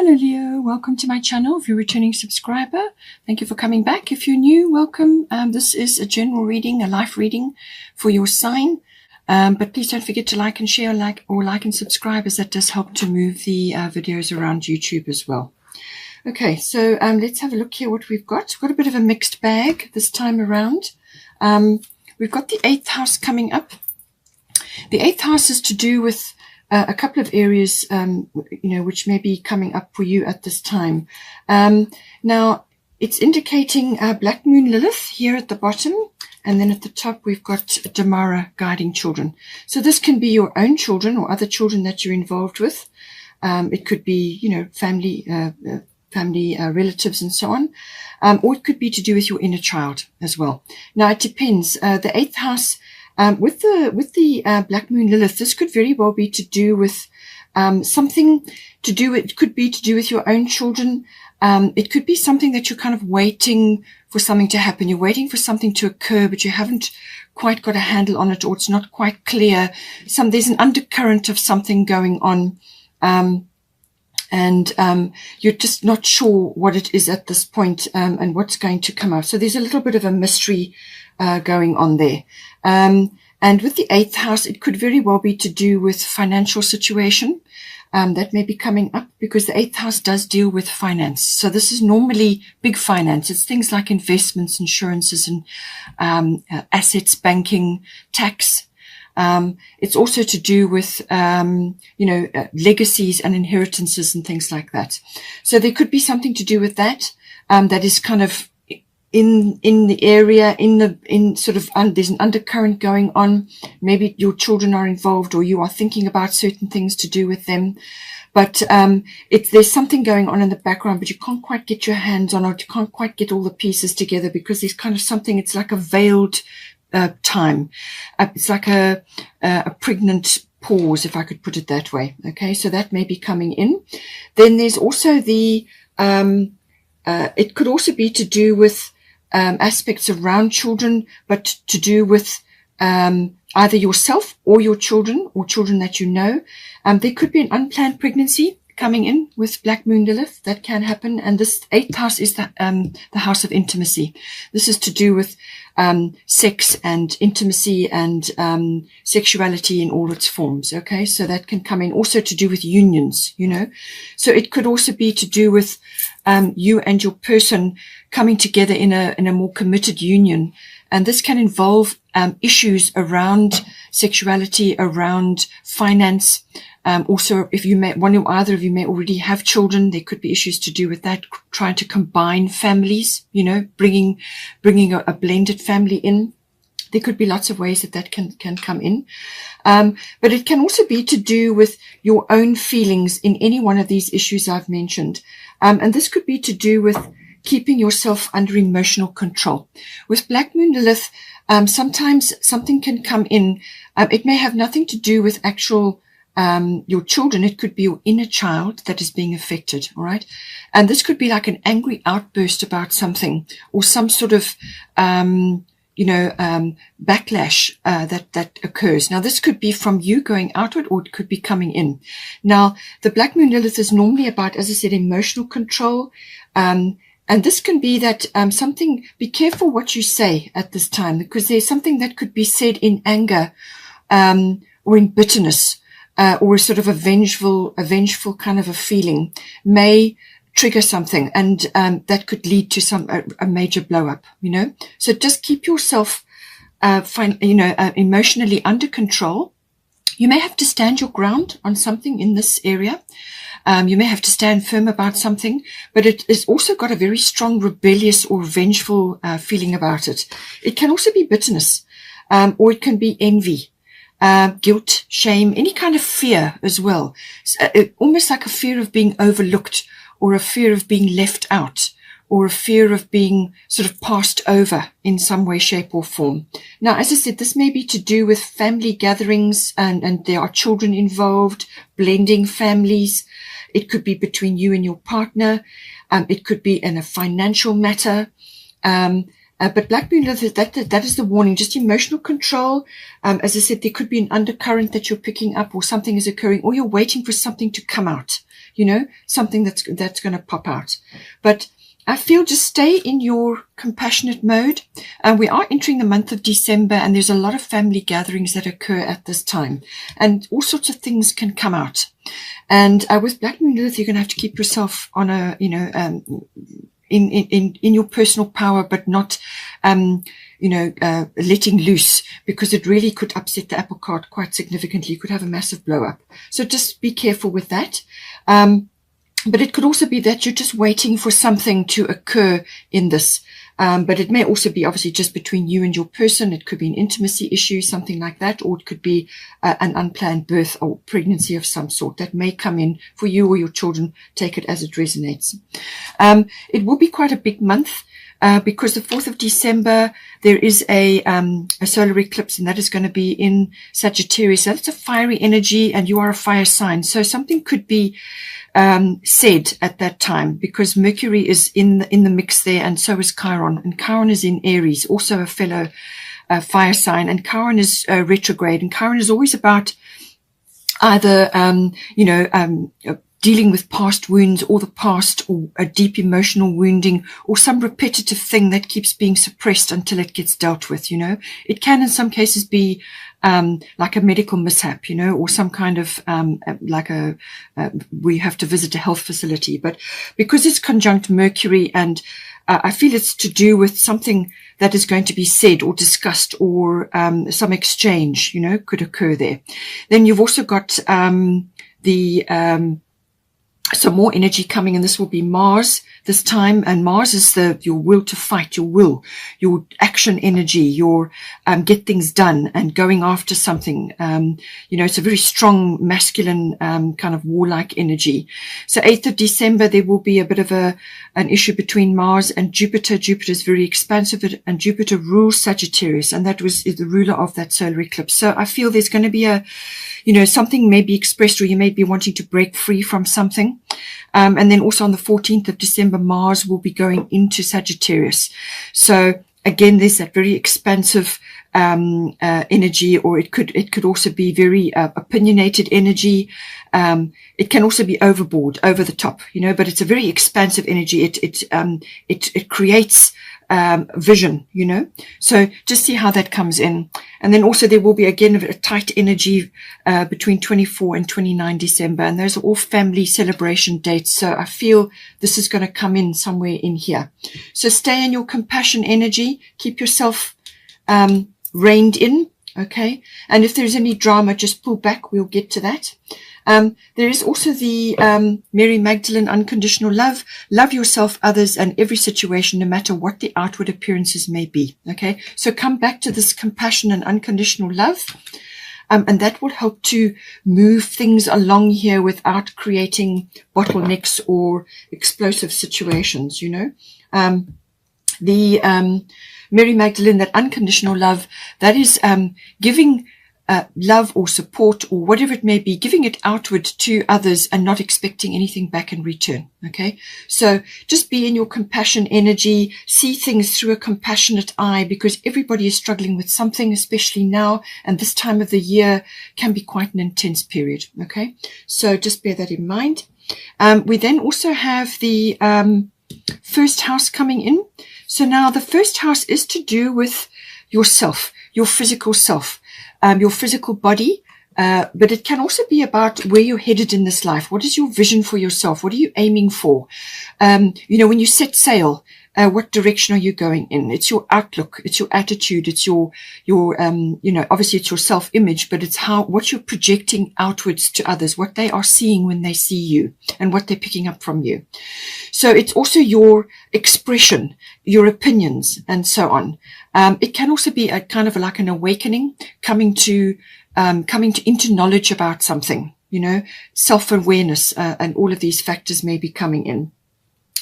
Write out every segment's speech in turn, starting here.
Hello Leo, welcome to my channel. If you're a returning subscriber, thank you for coming back. If you're new, welcome. This is a general reading, a life reading for your sign. But please don't forget to like and share, like and subscribe, as that does help to move the videos around YouTube as well. Okay, so let's have a look here what we've got. We've got a bit of a mixed bag this time around. We've got the 8th house coming up. The 8th house is to do with a couple of areas, which may be coming up for you at this time. Now, it's indicating Black Moon Lilith here at the bottom, and then at the top we've got Damara guiding children. So this can be your own children or other children that you're involved with. It could be, family, relatives, and so on, or it could be to do with your inner child as well. Now, it depends. The 8th house. With the Black Moon Lilith, this could very well be to do with something to do. It could be to do with your own children. It could be something that you're kind of waiting for something to happen. You're waiting for something to occur, but you haven't quite got a handle on it, or it's not quite clear. There's an undercurrent of something going on, and you're just not sure what it is at this point, and what's going to come out. So there's a little bit of a mystery going on there. And with the 8th house, it could very well be to do with financial situation. That may be coming up because the 8th house does deal with finance. So this is normally big finance. It's things like investments, insurances, and assets, banking, tax. It's also to do with, legacies and inheritances and things like that. So there could be something to do with that, that is kind of in the area, there's an undercurrent going on. Maybe your children are involved, or you are thinking about certain things to do with them. But there's something going on in the background, but you can't quite get your hands on it. You can't quite get all the pieces together because there's kind of something. It's like a veiled time. It's like a pregnant pause, if I could put it that way. Okay, so that may be coming in. Then there's also the it could also be to do with aspects around children, but to do with either yourself or your children, or children that you know. There could be an unplanned pregnancy coming in with Black Moon Lilith. That can happen. And this 8th house is the house of intimacy. This is to do with sex and intimacy and sexuality in all its forms. Okay, so that can come in. Also to do with unions, So it could also be to do with you and your person coming together in a more committed union. And this can involve issues around sexuality, around finance. Also, if either of you may already have children, there could be issues to do with that, trying to combine families, bringing a blended family in. There could be lots of ways that can come in. But it can also be to do with your own feelings in any one of these issues I've mentioned. And this could be to do with keeping yourself under emotional control. With Black Moon Lilith, sometimes something can come in. It may have nothing to do with actual your children. It could be your inner child that is being affected. All right. And this could be like an angry outburst about something, or some sort of, backlash, that occurs. Now, this could be from you going outward, or it could be coming in. Now, the Black Moon Lilith is normally about, as I said, emotional control. And this can be that, be careful what you say at this time, because there's something that could be said in anger, or in bitterness, or a sort of a vengeful kind of a feeling may trigger something, and that could lead to a major blow up, So just keep yourself, emotionally under control. You may have to stand your ground on something in this area. You may have to stand firm about something, but it has also got a very strong rebellious or vengeful feeling about it. It can also be bitterness, or it can be envy. Guilt, shame, any kind of fear as well. Almost like a fear of being overlooked, or a fear of being left out, or a fear of being sort of passed over in some way, shape, or form. Now, as I said, this may be to do with family gatherings, and there are children involved, blending families. It could be between you and your partner. It could be in a financial matter. But Black Moon Lilith, that is the warning, just emotional control. As I said, there could be an undercurrent that you're picking up, or something is occurring, or you're waiting for something to come out. something that's going to pop out. But I feel just stay in your compassionate mode. We are entering the month of December, and there's a lot of family gatherings that occur at this time, and all sorts of things can come out. And with Black Moon Lilith, you're going to have to keep yourself on a, in your personal power, but not, letting loose, because it really could upset the apple cart quite significantly. You could have a massive blow up. So just be careful with that. But it could also be that you're just waiting for something to occur in this. But it may also be obviously just between you and your person. It could be an intimacy issue, something like that, or it could be an unplanned birth or pregnancy of some sort that may come in for you or your children. Take it as it resonates. It will be quite a big month. Because the 4th of December, there is a solar eclipse, and that is going to be in Sagittarius. So that's a fiery energy, and you are a fire sign. So something could be said at that time, because Mercury is in the mix there, and so is Chiron. And Chiron is in Aries, also a fellow fire sign. And Chiron is retrograde. And Chiron is always about either, dealing with past wounds, or the past, or a deep emotional wounding, or some repetitive thing that keeps being suppressed until it gets dealt with. It can in some cases be like a medical mishap, or some kind of we have to visit a health facility. But because it's conjunct Mercury, and I feel it's to do with something that is going to be said or discussed, or some exchange, could occur there. Then you've also got some more energy coming, and this will be Mars this time. And Mars is your will to fight, your action energy, your get things done and going after something. It's a very strong masculine kind of warlike energy. So 8th of December, there will be a bit of an issue between Mars and Jupiter. Jupiter is very expansive, and Jupiter rules Sagittarius, and that is the ruler of that solar eclipse. So I feel there's going to be something may be expressed, or you may be wanting to break free from something. And then also on the 14th of December, Mars will be going into Sagittarius. So again, there's that very expansive energy, or it could also be very opinionated energy. It can also be overboard, over the top, but it's a very expansive energy. It creates vision, so just see how that comes in. And then also there will be again a tight energy between 24 and 29 December, and those are all family celebration dates. So I feel this is going to come in somewhere in here. So stay in your compassion energy, keep yourself reined in, okay? And if there's any drama, just pull back. We'll get to that. There is also the Mary Magdalene unconditional love. Love yourself, others, and every situation, no matter what the outward appearances may be. Okay, so come back to this compassion and unconditional love, and that will help to move things along here without creating bottlenecks or explosive situations. Mary Magdalene, that unconditional love, that is giving love or support or whatever it may be, giving it outward to others and not expecting anything back in return. Okay, so just be in your compassion energy, see things through a compassionate eye, because everybody is struggling with something, especially now, and this time of the year can be quite an intense period. Okay, so just bear that in mind. We then also have the first house coming in. So now the first house is to do with yourself, your physical self. Your physical body, but it can also be about where you're headed in this life. What is your vision for yourself? What are you aiming for? When you set sail, what direction are you going in? It's your outlook, it's your attitude, it's your obviously it's your self-image, but it's what you're projecting outwards to others, what they are seeing when they see you and what they're picking up from you. So it's also your expression, your opinions, and so on. It can also be a kind of like an awakening, coming into knowledge about something, self-awareness, and all of these factors may be coming in.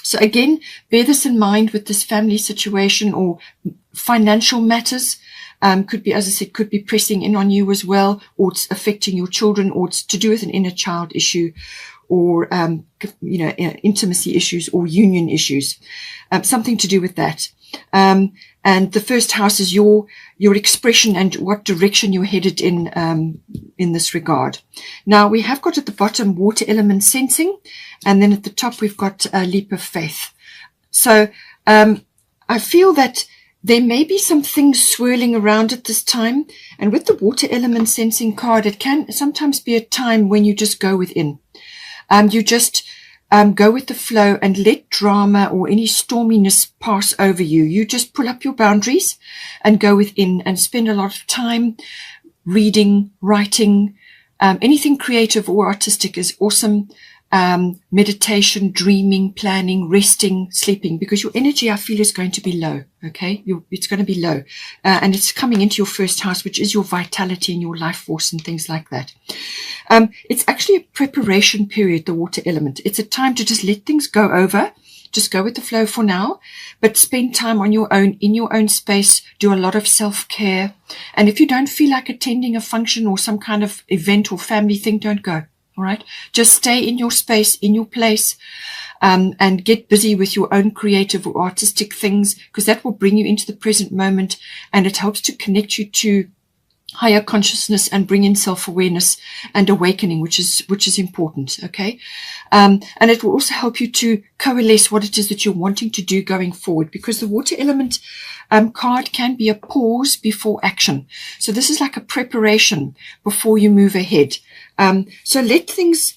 So again, bear this in mind with this family situation or financial matters. Could be, as I said, could be pressing in on you as well, or it's affecting your children, or it's to do with an inner child issue, or intimacy issues or union issues, something to do with that. And the first house is your expression and what direction you're headed in this regard. Now we have got at the bottom water element sensing, and then at the top we've got a leap of faith. So I feel that there may be some things swirling around at this time, and with the water element sensing card, it can sometimes be a time when you just go within. You just go with the flow and let drama or any storminess pass over you. You just pull up your boundaries and go within and spend a lot of time reading, writing. Anything creative or artistic is awesome. Meditation, dreaming, planning, resting, sleeping, because your energy, I feel, is going to be low. Okay. It's going to be low. And it's coming into your first house, which is your vitality and your life force and things like that. It's actually a preparation period, the water element. It's a time to just let things go over. Just go with the flow for now, but spend time on your own, in your own space, do a lot of self-care. And if you don't feel like attending a function or some kind of event or family thing, don't go. All right. Just stay in your space, in your place, and get busy with your own creative or artistic things, because that will bring you into the present moment, and it helps to connect you to higher consciousness and bring in self-awareness and awakening, which is important. Okay. And it will also help you to coalesce what it is that you're wanting to do going forward, because the water element card can be a pause before action. So this is like a preparation before you move ahead. So let things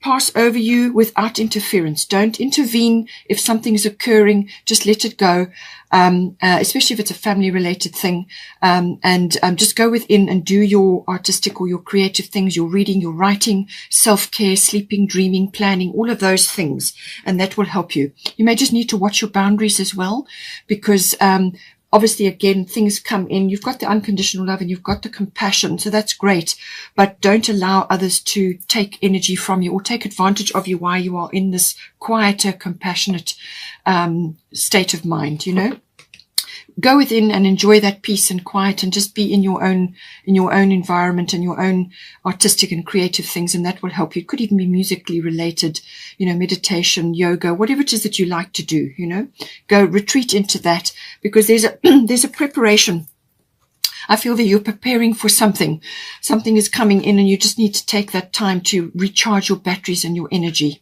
pass over you without interference. Don't intervene if something is occurring. Just let it go, especially if it's a family-related thing. And just go within and do your artistic or your creative things, your reading, your writing, self-care, sleeping, dreaming, planning, all of those things. And that will help you. You may just need to watch your boundaries as well, because obviously, again, things come in. You've got the unconditional love and you've got the compassion. So that's great. But don't allow others to take energy from you or take advantage of you while you are in this quieter, compassionate state of mind, Go within and enjoy that peace and quiet, and just be in your own environment and your own artistic and creative things. And that will help you. It could even be musically related, meditation, yoga, whatever it is that you like to do, go retreat into that, because there's a preparation. I feel that you're preparing for something. Something is coming in, and you just need to take that time to recharge your batteries and your energy,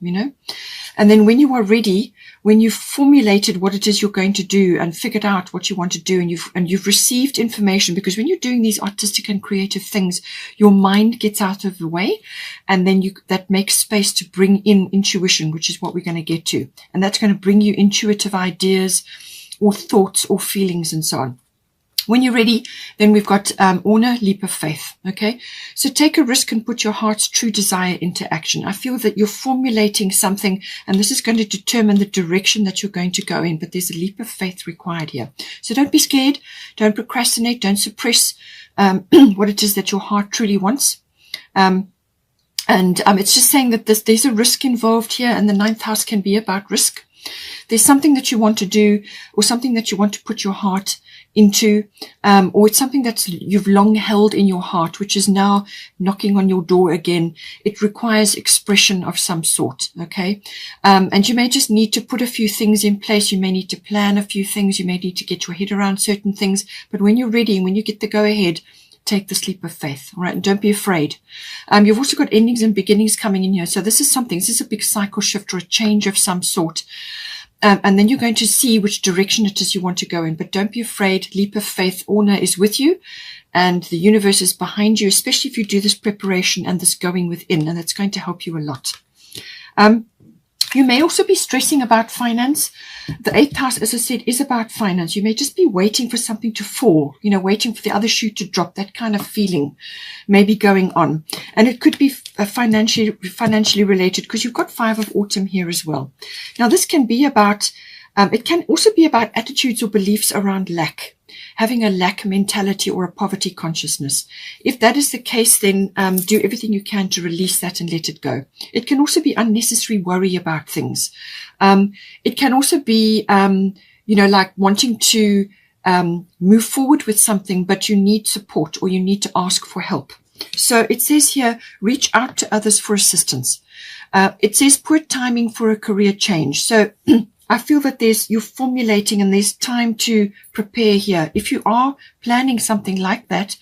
And then when you are ready, when you've formulated what it is you're going to do and figured out what you want to do, and you've received information, because when you're doing these artistic and creative things, your mind gets out of the way, and then that makes space to bring in intuition, which is what we're going to get to. And that's going to bring you intuitive ideas or thoughts or feelings and so on. When you're ready, then we've got Orna, leap of faith. Okay. So take a risk and put your heart's true desire into action. I feel that you're formulating something, and this is going to determine the direction that you're going to go in, but there's a leap of faith required here. So don't be scared. Don't procrastinate. Don't suppress what it is that your heart truly wants. And it's just saying that there's a risk involved here, and the 9th house can be about risk. There's something that you want to do, or something that you want to put your heart into, or it's something that you've long held in your heart, which is now knocking on your door again. It requires expression of some sort. Okay. And you may just need to put a few things in place. You may need to plan a few things. You may need to get your head around certain things. But when you're ready, when you get the go ahead, take the leap of faith. All right. And don't be afraid. You've also got endings and beginnings coming in here. So this is a big cycle shift or a change of some sort. And then you're going to see which direction it is you want to go in. But don't be afraid. Leap of faith. Orna is with you, and the universe is behind you, especially if you do this preparation and this going within, and that's going to help you a lot. You may also be stressing about finance. The 8th house, as I said, is about finance. You may just be waiting for something to fall, waiting for the other shoe to drop. That kind of feeling may be going on. And it could be financially related, because you've got 5 of autumn here as well. Now, this can be about, it can also be about attitudes or beliefs around lack, having a lack mentality or a poverty consciousness. If that is the case, then do everything you can to release that and let it go. It can also be unnecessary worry about things. It can also be, like wanting to move forward with something, but you need support or you need to ask for help. So it says here, reach out to others for assistance. It says poor timing for a career change. So I feel that you're formulating and there's time to prepare here. If you are planning something like that,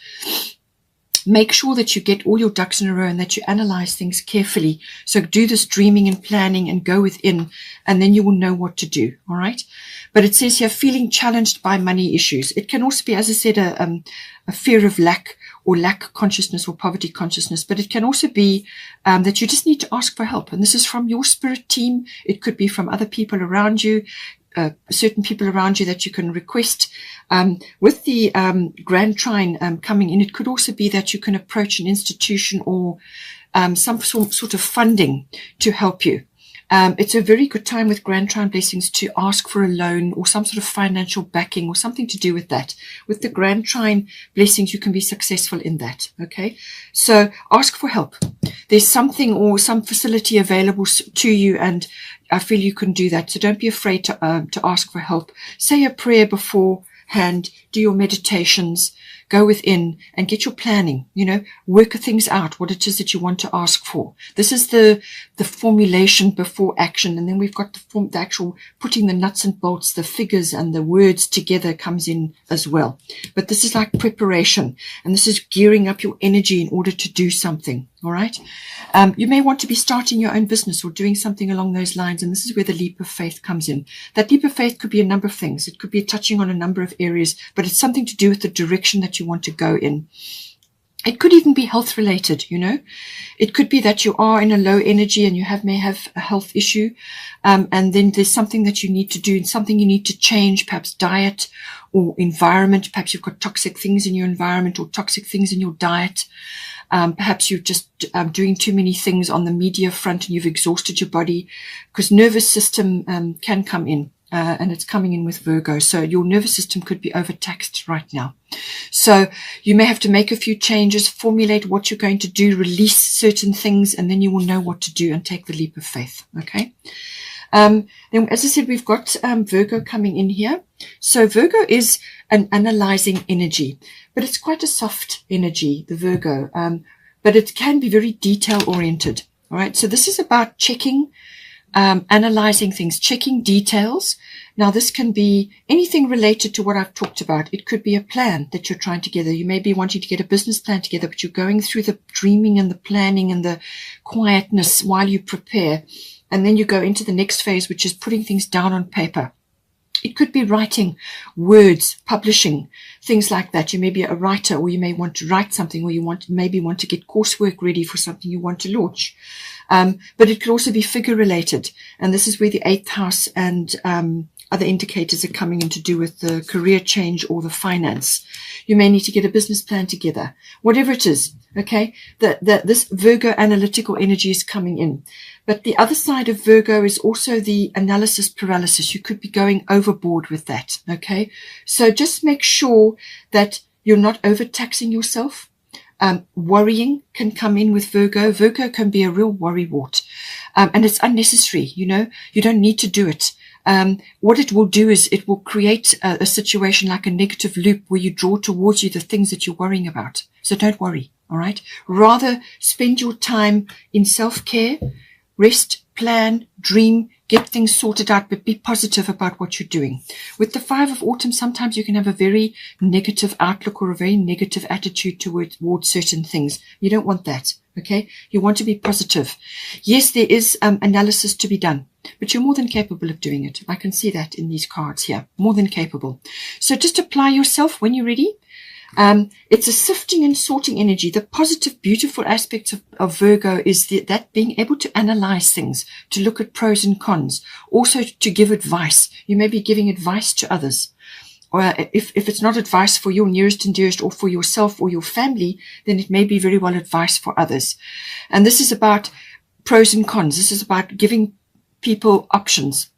make sure that you get all your ducks in a row and that you analyze things carefully. So do this dreaming and planning and go within, and then you will know what to do. All right. But it says here, feeling challenged by money issues. It can also be, as I said, a fear of lack or lack consciousness or poverty consciousness. But it can also be that you just need to ask for help. And this is from your spirit team. It could be from other people around you. Certain people around you that you can request. With the Grand Trine coming in, it could also be that you can approach an institution or some sort of funding to help you. It's a very good time with Grand Trine blessings to ask for a loan or some sort of financial backing or something to do with that. With the Grand Trine blessings, you can be successful in that. Okay. So ask for help. There's something or some facility available to you, and I feel you can do that. So don't be afraid to ask for help. Say a prayer beforehand, do your meditations, go within and get your planning, work things out, what it is that you want to ask for. This is the formulation before action. And then we've got the actual putting the nuts and bolts, the figures and the words together comes in as well. But this is like preparation, and this is gearing up your energy in order to do something. All right. You may want to be starting your own business or doing something along those lines. And this is where the leap of faith comes in. That leap of faith could be a number of things. It could be touching on a number of areas, but it's something to do with the direction that you want to go in. It could even be health related, It could be that you are in a low energy and you may have a health issue. And then there's something that you need to do and something you need to change, perhaps diet or environment. Perhaps you've got toxic things in your environment or toxic things in your diet. Perhaps you're just doing too many things on the media front and you've exhausted your body, because nervous system can come in. And it's coming in with Virgo. So your nervous system could be overtaxed right now. So you may have to make a few changes, formulate what you're going to do, release certain things, and then you will know what to do and take the leap of faith. Okay. Then, as I said, we've got Virgo coming in here. So Virgo is an analyzing energy, but it's quite a soft energy, the Virgo. But it can be very detail oriented. All right. So this is about checking, analyzing things, checking details. Now, this can be anything related to what I've talked about. It could be a plan that you're trying together. You may be wanting to get a business plan together, but you're going through the dreaming and the planning and the quietness while you prepare. And then you go into the next phase, which is putting things down on paper. It could be writing words, publishing, things like that. You may be a writer, or you may want to write something, or you maybe want to get coursework ready for something you want to launch. But it could also be figure related. And this is where the 8th house and other indicators are coming in to do with the career change or the finance. You may need to get a business plan together, whatever it is. Okay. This Virgo analytical energy is coming in. But the other side of Virgo is also the analysis paralysis. You could be going overboard with that. Okay. So just make sure that you're not overtaxing yourself. Worrying can come in with Virgo. Virgo can be a real worry wart. And it's unnecessary. You don't need to do it. What it will do is it will create a situation like a negative loop where you draw towards you the things that you're worrying about. So don't worry. All right. Rather spend your time in self-care, rest, plan, dream, get things sorted out, but be positive about what you're doing. With the 5 of autumn, sometimes you can have a very negative outlook or a very negative attitude towards certain things. You don't want that. Okay. You want to be positive. Yes, there is analysis to be done, but you're more than capable of doing it. I can see that in these cards here. More than capable. So just apply yourself when you're ready. It's a sifting and sorting energy. The positive, beautiful aspects of Virgo is that being able to analyze things, to look at pros and cons, also to give advice. You may be giving advice to others. Or if it's not advice for your nearest and dearest or for yourself or your family, then it may be very well advice for others. And this is about pros and cons. This is about giving people options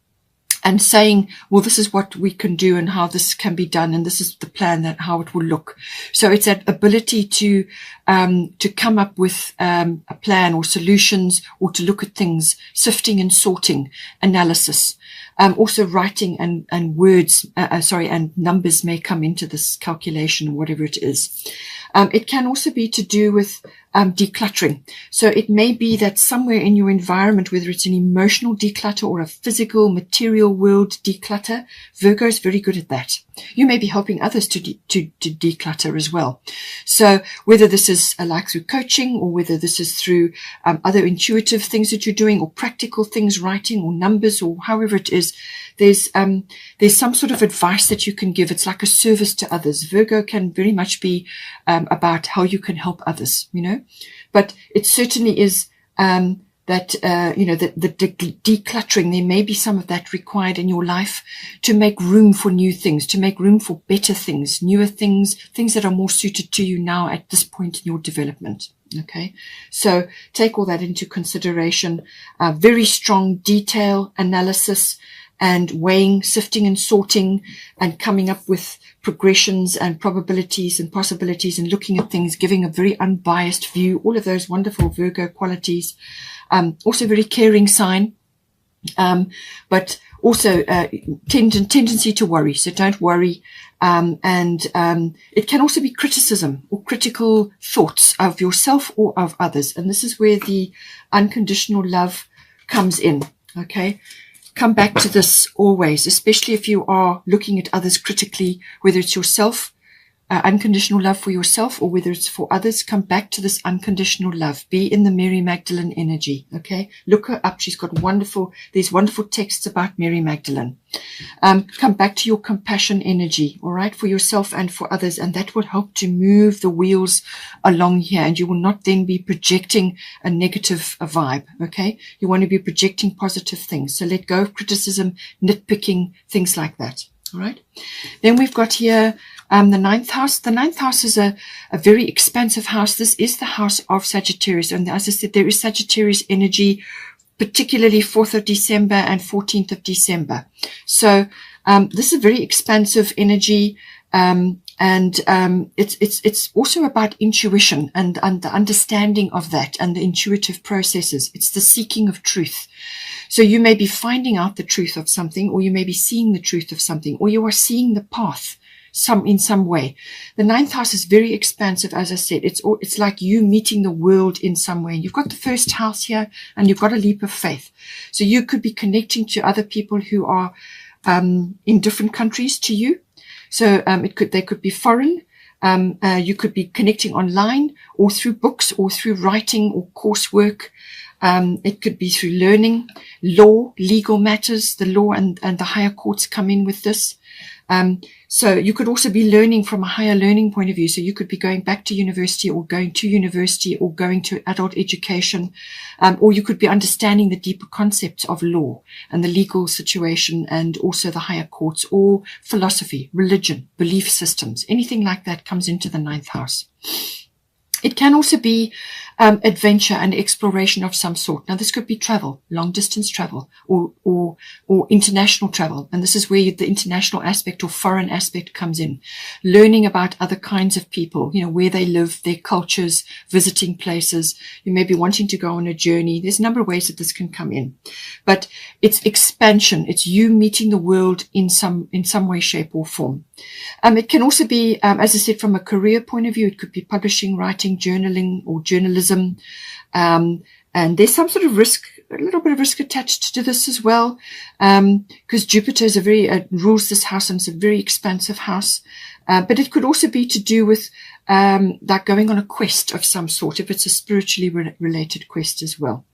and saying, well, this is what we can do and how this can be done. And this is the plan, that how it will look. So it's that ability to come up with a plan or solutions, or to look at things, sifting and sorting, analysis. Also writing and words, and numbers may come into this calculation, whatever it is. It can also be to do with decluttering. So it may be that somewhere in your environment, whether it's an emotional declutter or a physical material world declutter, Virgo is very good at that. You may be helping others to declutter as well. So whether this is like through coaching, or whether this is through other intuitive things that you're doing, or practical things, writing or numbers, or however it is, there's some sort of advice that you can give. It's like a service to others. Virgo can very much be about how you can help others, you know. But it certainly is that the decluttering, there may be some of that required in your life to make room for new things, to make room for better things, newer things, things that are more suited to you now at this point in your development. Okay, so take all that into consideration. Very strong detail analysis and weighing, sifting and sorting, and coming up with progressions and probabilities and possibilities, and looking at things, giving a very unbiased view, all of those wonderful Virgo qualities. Also very caring sign, but also tendency to worry. So don't worry. It can also be criticism or critical thoughts of yourself or of others. And this is where the unconditional love comes in. Okay. Come back to this always, especially if you are looking at others critically, whether it's yourself, unconditional love for yourself, or whether it's for others. Come back to this unconditional love. Be in the Mary Magdalene energy. Okay. Look her up. She's got there's wonderful texts about Mary Magdalene. Come back to your compassion energy. All right. For yourself and for others. And that will help to move the wheels along here. And you will not then be projecting a negative vibe. Okay. You want to be projecting positive things. So let go of criticism, nitpicking, things like that. All right. Then we've got here the ninth house. The ninth house is a very expansive house. This is the house of Sagittarius. And as I said, there is Sagittarius energy, particularly 4th of December and 14th of December. So this is a very expansive energy. It's also about intuition and the understanding of that and the intuitive processes. It's the seeking of truth. So you may be finding out the truth of something, or you may be seeing the truth of something, or you are seeing the path in some way. The ninth house is very expansive. As I said, it's like you meeting the world in some way. You've got the first house here, and you've got a leap of faith. So you could be connecting to other people who are in different countries to you. So they could be foreign. You could be connecting online, or through books, or through writing or coursework. It could be through learning, law, legal matters. The law and the higher courts come in with this. So you could also be learning from a higher learning point of view. So you could be going back to university, or going to university, or going to adult education, or you could be understanding the deeper concepts of law and the legal situation, and also the higher courts, or philosophy, religion, belief systems. Anything like that comes into the ninth house. It can also be adventure and exploration of some sort. Now, this could be travel, long distance travel, or international travel. And this is where the international aspect or foreign aspect comes in. Learning about other kinds of people, where they live, their cultures, visiting places. You may be wanting to go on a journey. There's a number of ways that this can come in. But it's expansion. It's you meeting the world in some way, shape, or form. It can also be, as I said, from a career point of view, it could be publishing, writing, journaling, or journalism. And there's some sort of risk, a little bit of risk attached to this as well, because Jupiter is rules this house, and it's a very expansive house. But it could also be to do with like going on a quest of some sort, if it's a spiritually related quest as well.